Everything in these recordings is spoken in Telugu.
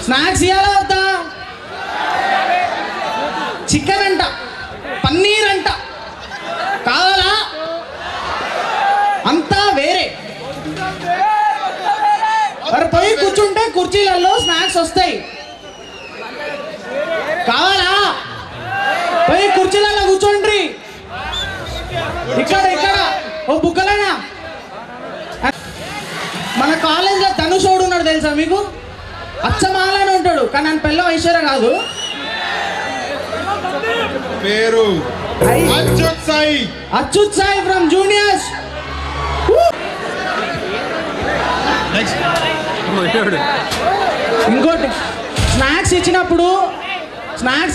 స్నాక్స్ ఇవ్వాలా వద్దా? చికెన్ అంట, పన్నీర్ అంట, కావాలా? అంతా వేరే. మరి పోయి కూర్చుంటే కుర్చీలలో స్నాక్స్ వస్తాయి. కావాలా? పోయి కుర్చీలలో కూర్చోండి. ఇక్కడ ఇక్కడ ఓ బుక్కలైనా. మన కాలేజ్లో ధనుషోడు ఉన్నాడు తెలుసా మీకు? అచ్చమాలని ఉంటాడు కానీ ఆయన పిల్ల ఐశ్వర్య కాదు. పేరు అచ్యుత్ సాయి ఫ్రమ్ జూనియర్స్. ఇంకోటి, స్నాక్స్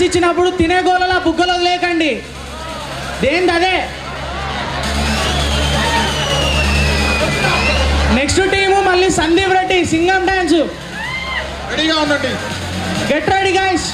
ఇచ్చినప్పుడు తినే గోళలా బుగ్గలు వదిలేకండి. దేంది అదే. నెక్స్ట్ టీము మళ్ళీ సందీప్ రెడ్డి సింగం డాన్స్. రెడీగా ఉండండి. Get ready guys.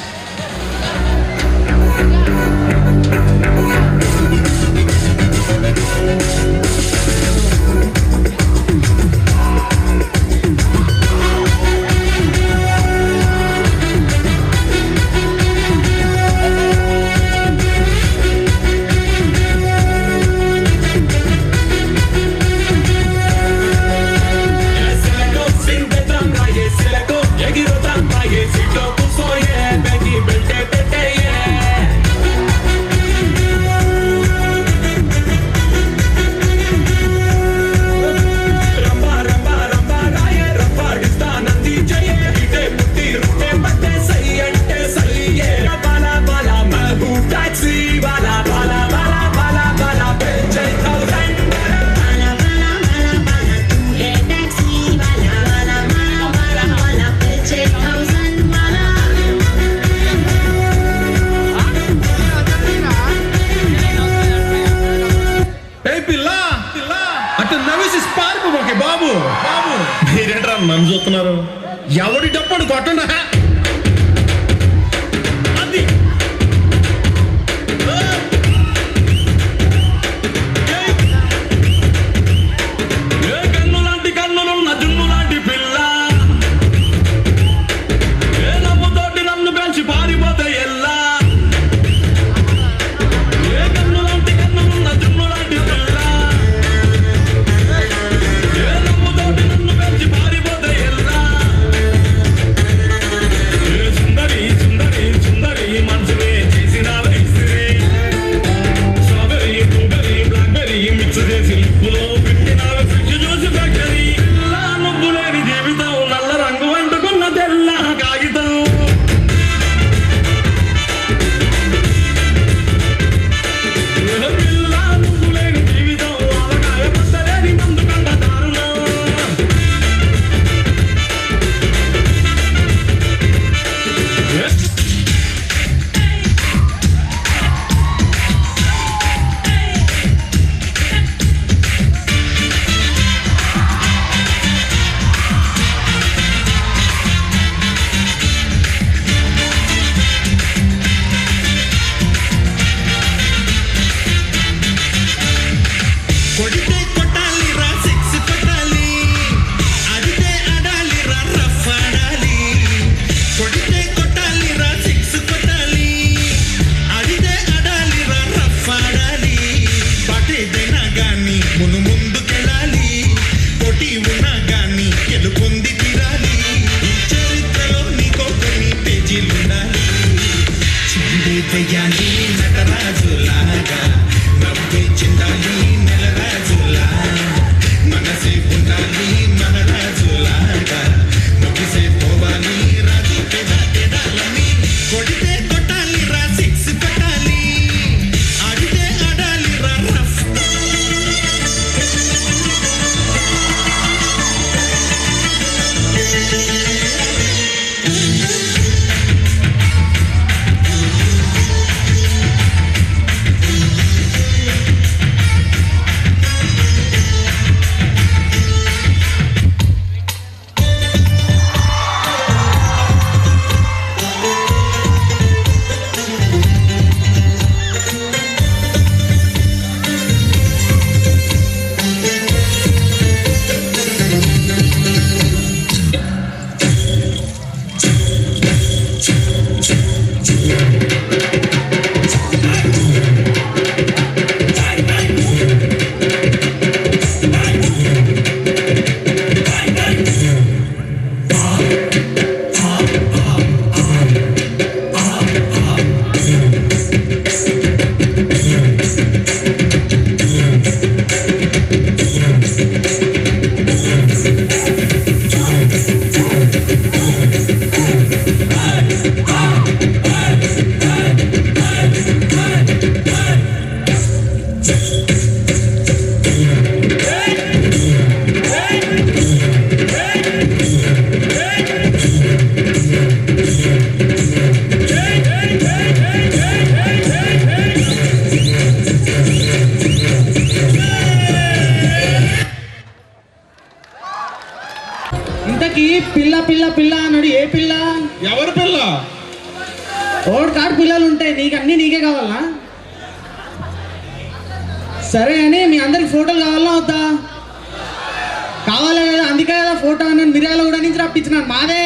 మీరేంట్రా నన్ను చూస్తున్నారు? ఎవడి డప్పుడు కొట్టండా? అది ఏ కన్ను లాంటి కన్నులున్న జున్ను లాంటి పిల్ల, ఏ నవ్వుతోటి నన్ను పెంచి పారిపోతే ఎల్లా. ఏ కన్ను లాంటి కన్నులున్న జున్ను లాంటి పిల్ల, ఏ నవ్వుతోటి నన్ను పెంచి పారిపోతే ఎల్లా. ఇంతకీ పిల్ల పిల్ల పిల్ల అన్నాడు, ఏ పిల్ల? ఎవరి పిల్ల? ఓడి కాడు పిల్లలు ఉంటాయి, నీకు అన్నీ నీకే కావాలా? సరే అని మీ అందరికి ఫోటోలు కావాలా వద్దా? కావాలా కదా, అందుకే కదా ఫోటో అన్నాను. మిర్యాల కూడా నుంచి రప్పించినాను, మాదే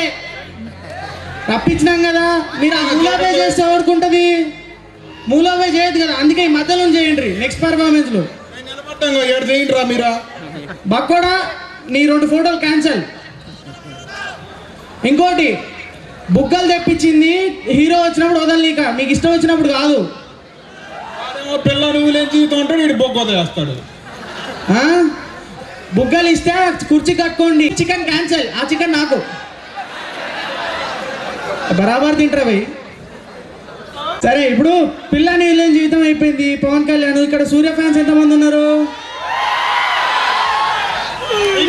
రప్పించినాం కదా. మీరు ఆ మూలాపే చేస్తే ఎవరుకుంటుంది? మూలాపే చేయదు కదా, అందుకే ఈ మధ్యలో చేయండి నెక్స్ట్ పర్ఫార్మెన్స్లో. ఏడు చేయండి రా మీరా. బక్కోడా నీ 2 ఫోటోలు క్యాన్సల్. ఇంకోటి బుగ్గలు తెప్పించింది హీరో వచ్చినప్పుడు వదలనీక, మీకు ఇష్టం వచ్చినప్పుడు కాదు. పిల్ల నువ్వు లేని జీవితం అంటే వీడు బొగ్గ వదిలేస్తాడు. బుగ్గలు ఇస్తే కుర్చీ కట్టుకోండి. చికెన్ క్యాన్సల్, ఆ చికెన్ నాకు బరాబర్ తింటారా భయ్. సరే ఇప్పుడు పిల్ల నీళ్ళని జీవితం అయిపోయింది. పవన్ కళ్యాణ్ ఇక్కడ సూర్య ఫ్యాన్స్ ఎంతమంది ఉన్నారు?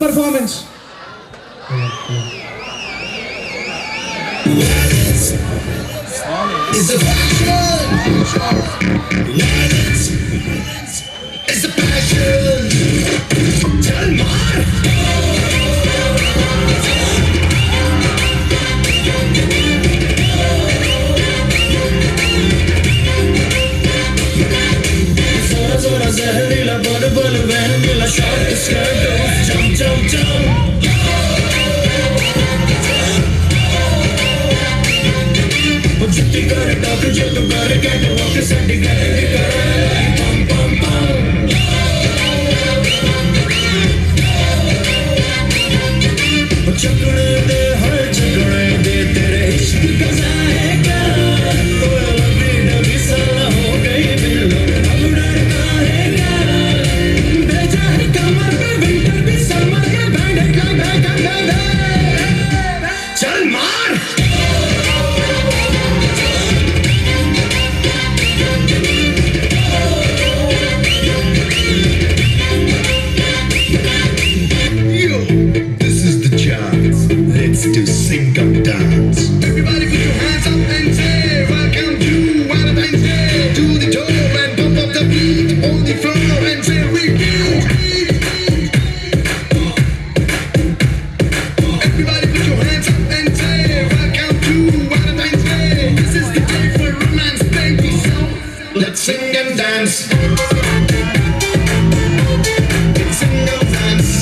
Performance It's a passion. It's a passion. Jalmar. Zora zora zehirla bol bol vanilla short skirt jump jump jump. Jutti kar talk jittu kar get walk sadi kar pam pam pam. Chakne de har chakne de tere ishq ka zahega. Oh labhi nabi sala ho gayi dil ab डरता है क्या? बेजा है कमर पे winter भी summer के band चल मार. Let's do sing up dance. Everybody put your hands up and say welcome to Valentine's Day. To the door and pump up the beat on the floor and say repeat. Everybody put your hands up and say welcome to Valentine's Day. This is the day for romance, baby. So let's sing and dance. Let's sing and dance.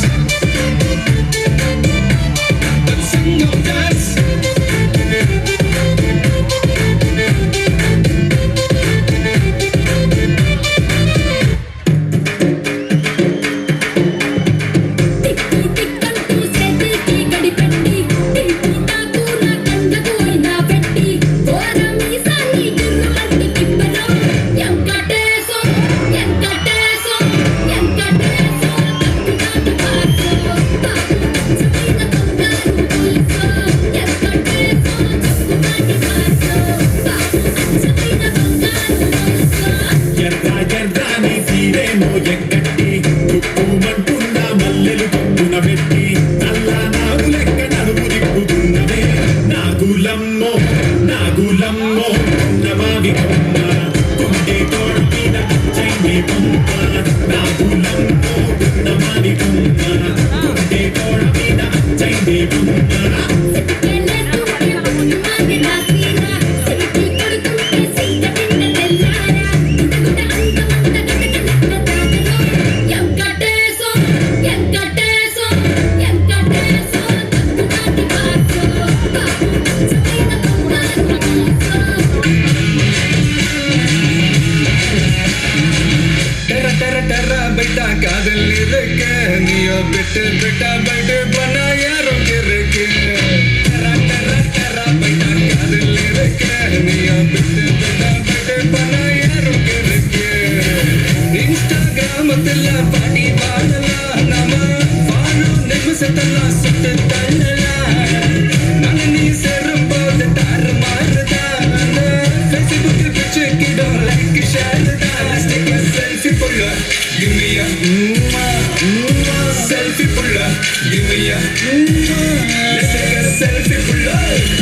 बेटा बेटा बड़े बना यारों के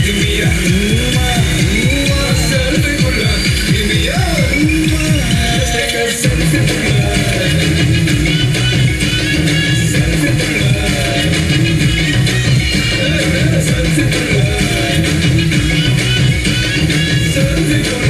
give me a selfie pulla, give me a let's take a selfie pulla, selfie pulla, selfie pulla, selfie pulla.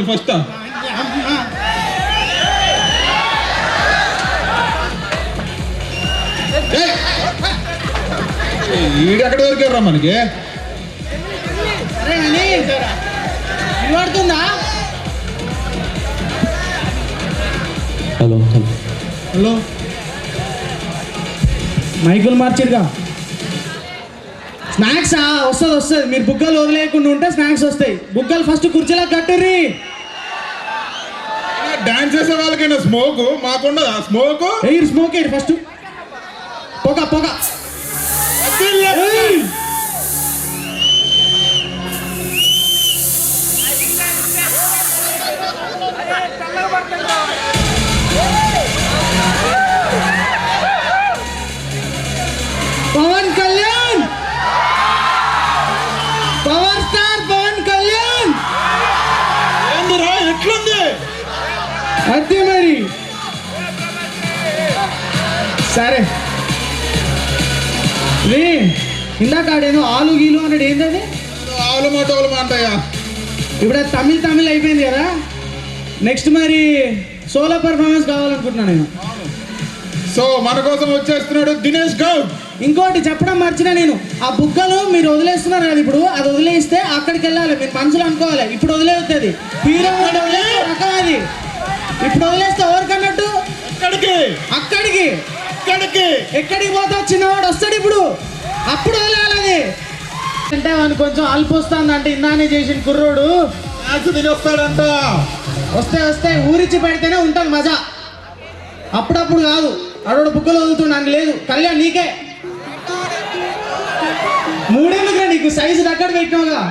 First ఈడెక్కడ దొరికారా మనకి? సరే అని వినబడుతుందా? హలో మైకులు మార్చిరుగా. స్నాక్సా? వస్తుంది. మీరు బుగ్గలు వదిలేయకుండా ఉంటే స్నాక్స్ వస్తాయి. బుగ్గలు ఫస్ట్ కుర్చీలా కట్టుర్రి. డాన్స్ చేసే వాళ్ళకైనా స్మోక్, మాకుండదా smoke? Air smoke air first. పొగ ఏయ్! Pawan Kalyan, power star Pawan Kalyan. ఏందిరా ఎట్లుంది? అదే మరి. సరే రే, ఇందాక ఆడేదో ఆలు గీలు అన్నాడు. ఏంటది? ఆవులు మాట అంటాయా? ఇప్పుడు అది తమిళ్ అయిపోయింది కదా. నెక్స్ట్ మరి సోలో పర్ఫార్మెన్స్ కావాలనుకుంటున్నాను నేను. సో మన కోసం వచ్చేస్తున్నాడు దినేష్ గౌడ్. ఇంకోటి చెప్పడం మర్చినా నేను, ఆ బుగ్గలు మీరు వదిలేస్తున్నారు కదా, ఇప్పుడు అది వదిలేస్తే అక్కడికి వెళ్ళాలి. మీరు మనసులో అనుకోవాలి ఇప్పుడు వదిలేస్తుంది. హీరో రకం అది. ఇప్పుడు వదిలేస్తే ఎవరికన్నట్టు? అక్కడికి ఎక్కడికి పోతావు? చిన్నవాడు వస్తాడు ఇప్పుడు, అప్పుడు వదిలేయాలి అది. అంటే వాడిని కొంచెం అల్పు వస్తుంది అంటే ఇందానే చేసిన కుర్రోడు తినొస్తాడంట. వస్తే ఊరిచ్చి పెడితేనే ఉంటుంది మజా, అప్పుడప్పుడు కాదు. అడోడు బుగ్గలు వదులుతున్నాను లేదు. కళ్యాణ్ నీకే 3 నీకు సైజు దగ్గర పెట్టినావుగా.